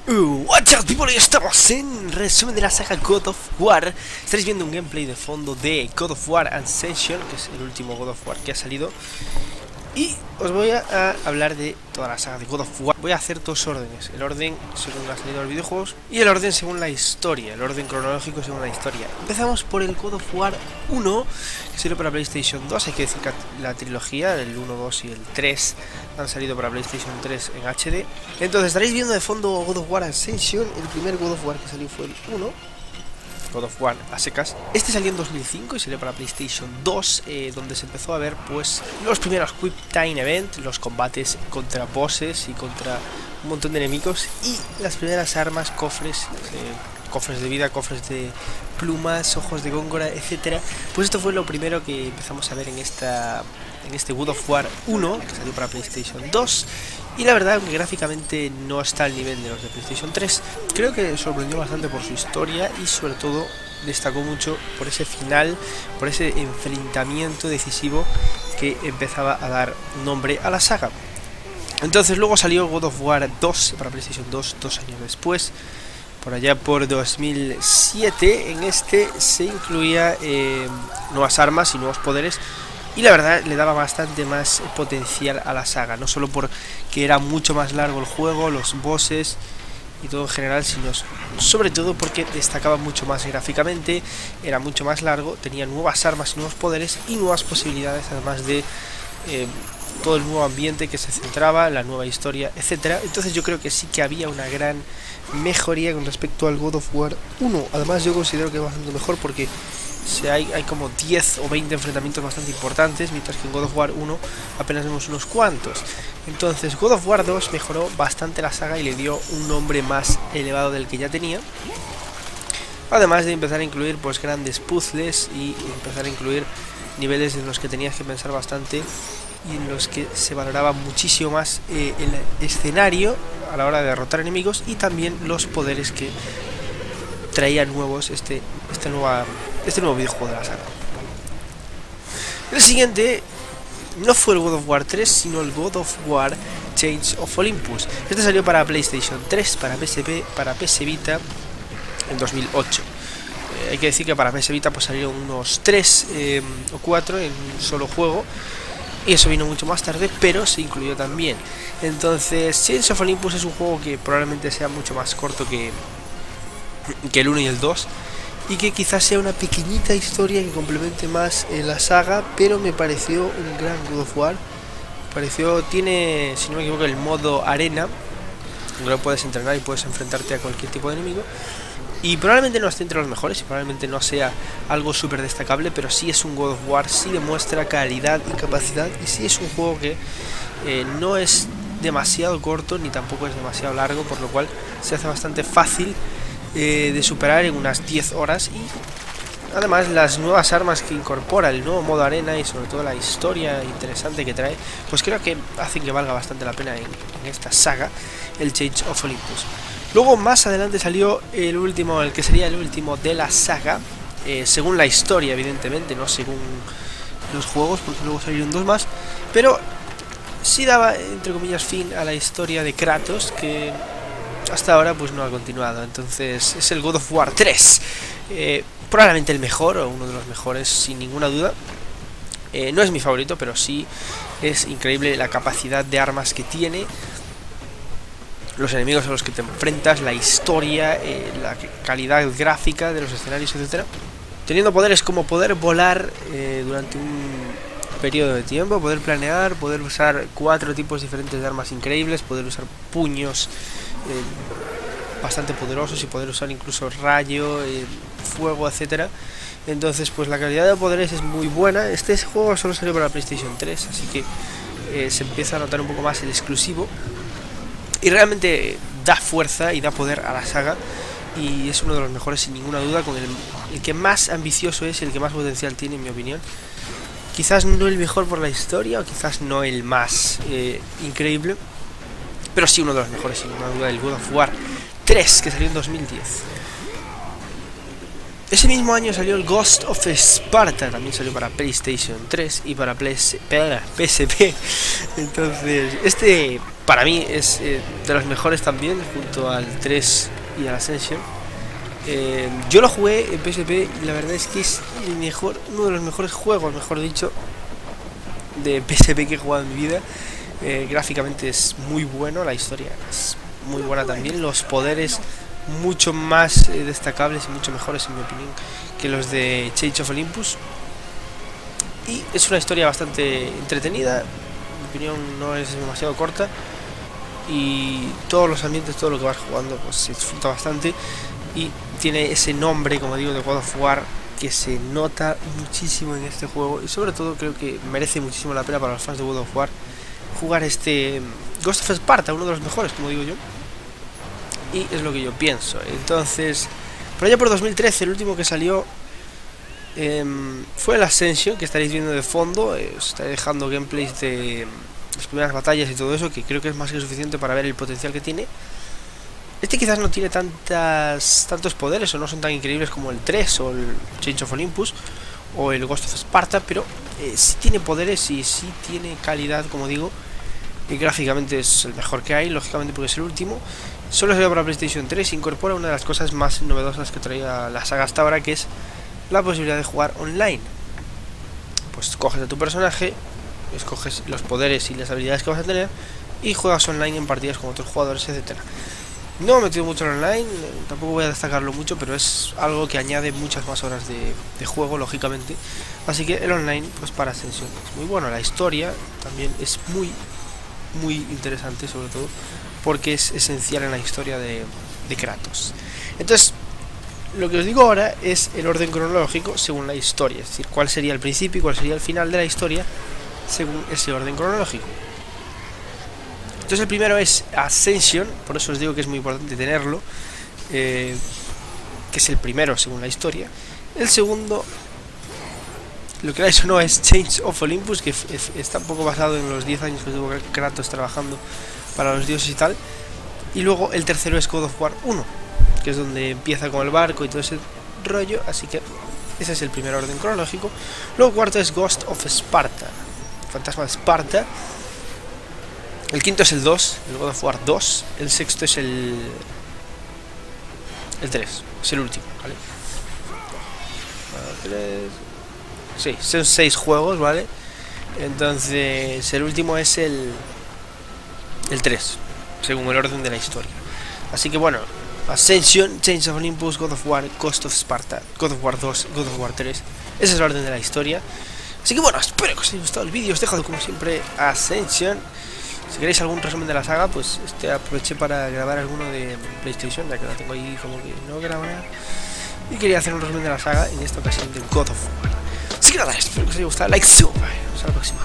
What's up, people, y estamos en resumen de la saga God of War. Estaréis viendo un gameplay de fondo de God of War Ascension, que es el último God of War que ha salido. Y os voy a hablar de toda la saga de God of War. Voy a hacer dos órdenes: el orden según la salida de los videojuegos y el orden según la historia, el orden cronológico según la historia. Empezamos por el God of War 1, que salió para PlayStation 2. Hay que decir que la trilogía, el 1, 2 y el 3, han salido para PlayStation 3 en HD. Entonces estaréis viendo de fondo God of War Ascension. El primer God of War que salió fue el 1, God of War a secas. Este salió en 2005 y salió para PlayStation 2, donde se empezó a ver pues los primeros Quick Time Event, los combates contra bosses y contra un montón de enemigos, y las primeras armas, cofres, cofres de vida, cofres de plumas, ojos de góngora, etcétera. Pues esto fue lo primero que empezamos a ver en este God of War 1, que salió para PlayStation 2. Y la verdad que gráficamente no está al nivel de los de PlayStation 3. Creo que sorprendió bastante por su historia y sobre todo destacó mucho por ese final, por ese enfrentamiento decisivo que empezaba a dar nombre a la saga. Entonces luego salió God of War 2 para PlayStation 2 2 años después, por allá por 2007. En este se incluía nuevas armas y nuevos poderes, y la verdad le daba bastante más potencial a la saga, no solo porque era mucho más largo el juego, los bosses y todo en general, sino sobre todo porque destacaba mucho más gráficamente, era mucho más largo, tenía nuevas armas y nuevos poderes y nuevas posibilidades, además de todo el nuevo ambiente que se centraba, la nueva historia, etcétera. Entonces yo creo que sí que había una gran mejoría con respecto al God of War 1. Además yo considero que es bastante mejor porque hay como 10 o 20 enfrentamientos bastante importantes, mientras que en God of War 1 apenas vemos unos cuantos. Entonces God of War 2 mejoró bastante la saga y le dio un nombre más elevado del que ya tenía, además de empezar a incluir pues grandes puzzles y empezar a incluir niveles en los que tenías que pensar bastante y en los que se valoraba muchísimo más el escenario a la hora de derrotar enemigos, y también los poderes que traía nuevos este nuevo videojuego de la saga. El siguiente no fue el God of War 3, sino el God of War Chains of Olympus. Este salió para PlayStation 3, para PSP, para PS Vita en 2008. Hay que decir que para PS Vita pues salieron unos 3 o 4 en un solo juego, y eso vino mucho más tarde, pero se incluyó también. Entonces Chains of Olympus es un juego que probablemente sea mucho más corto que el 1 y el 2, y que quizás sea una pequeñita historia que complemente más la saga, pero me pareció un gran God of War. Tiene, si no me equivoco, el modo arena, donde lo puedes entrenar y puedes enfrentarte a cualquier tipo de enemigo, y probablemente no esté entre los mejores y probablemente no sea algo súper destacable, pero sí es un God of War, sí demuestra calidad y capacidad, y sí es un juego que no es demasiado corto ni tampoco es demasiado largo, por lo cual se hace bastante fácil de superar en unas 10 horas. Y además las nuevas armas que incorpora, el nuevo modo arena y sobre todo la historia interesante que trae, pues creo que hacen que valga bastante la pena en esta saga, el Chains of Olympus. Luego más adelante salió el que sería el último de la saga, según la historia evidentemente, no según los juegos, porque luego salieron dos más, pero sí daba entre comillas fin a la historia de Kratos, que hasta ahora pues no ha continuado. Entonces es el God of War 3, probablemente el mejor o uno de los mejores sin ninguna duda. No es mi favorito, pero sí es increíble la capacidad de armas que tiene, los enemigos a los que te enfrentas, la historia, la calidad gráfica de los escenarios, etcétera. Teniendo poderes como poder volar durante un periodo de tiempo, poder planear, poder usar 4 tipos diferentes de armas increíbles, poder usar puños bastante poderosos y poder usar incluso rayo, fuego, etcétera. Entonces pues la calidad de poderes es muy buena. Este juego solo salió para PlayStation 3, así que se empieza a notar un poco más el exclusivo, y realmente da fuerza y da poder a la saga, y es uno de los mejores sin ninguna duda, con el que más ambicioso es, el que más potencial tiene en mi opinión. Quizás no el mejor por la historia, o quizás no el más increíble, pero sí uno de los mejores sin ninguna duda, el God of War 3, que salió en 2010. Ese mismo año salió el Ghost of Sparta, también salió para PlayStation 3 y para PSP. Entonces, este para mí es de los mejores también, junto al 3 y al Ascension. Yo lo jugué en PSP y la verdad es que es uno de los mejores juegos, mejor dicho, de PSP que he jugado en mi vida. Gráficamente es muy bueno, la historia es muy buena también, los poderes mucho más destacables y mucho mejores en mi opinión que los de Chains of Olympus, y es una historia bastante entretenida, en mi opinión no es demasiado corta, y todos los ambientes, todo lo que vas jugando pues se disfruta bastante, y tiene ese nombre, como digo, de God of War, que se nota muchísimo en este juego, y sobre todo creo que merece muchísimo la pena para los fans de God of War jugar este Ghost of Sparta, uno de los mejores, como digo yo. Y es lo que yo pienso. Entonces, por allá por 2013, el último que salió fue el Ascension, que estaréis viendo de fondo. Os estaré dejando gameplays de las primeras batallas y todo eso, que creo que es más que suficiente para ver el potencial que tiene. Este quizás no tiene tantos poderes, o no son tan increíbles como el 3 o el Chains of Olympus o el Ghost of Sparta, pero sí tiene poderes y sí tiene calidad, como digo. Y gráficamente es el mejor que hay, lógicamente, porque es el último. Solo salió para PlayStation 3 y incorpora una de las cosas más novedosas que traía la saga hasta ahora, que es la posibilidad de jugar online. Pues coges a tu personaje, escoges los poderes y las habilidades que vas a tener y juegas online en partidas con otros jugadores, etcétera. No me he metido mucho en online, tampoco voy a destacarlo mucho, pero es algo que añade muchas más horas de juego, lógicamente. Así que el online, pues para Ascension es muy bueno. La historia también es muy interesante, sobre todo porque es esencial en la historia de Kratos. Entonces, lo que os digo ahora es el orden cronológico según la historia, es decir, cuál sería el principio y cuál sería el final de la historia según ese orden cronológico. Entonces el primero es Ascension, por eso os digo que es muy importante tenerlo, que es el primero según la historia. El segundo, lo que era eso, no, es Chains of Olympus, que está un poco basado en los 10 años que tuvo Kratos trabajando para los dioses y tal. Y luego el tercero es God of War 1, que es donde empieza con el barco y todo ese rollo, así que ese es el primer orden cronológico. Luego cuarto es Ghost of Sparta, Fantasma de Esparta. El quinto es el 2, el God of War 2. El sexto es el 3, es el último, ¿vale? 3... Sí, son 6 juegos, ¿vale? Entonces el último es el 3, según el orden de la historia. Así que bueno, Ascension, Chains of Olympus, God of War, Ghost of Sparta, God of War 2, God of War 3. Ese es el orden de la historia. Así que bueno, espero que os haya gustado el vídeo. Os dejo como siempre Ascension. Si queréis algún resumen de la saga, pues aproveché para grabar alguno de PlayStation, ya que la tengo ahí como que no grabo nada. Y quería hacer un resumen de la saga, en esta ocasión de God of War. Así que nada, espero que os haya gustado. Like, sub. Hasta la próxima.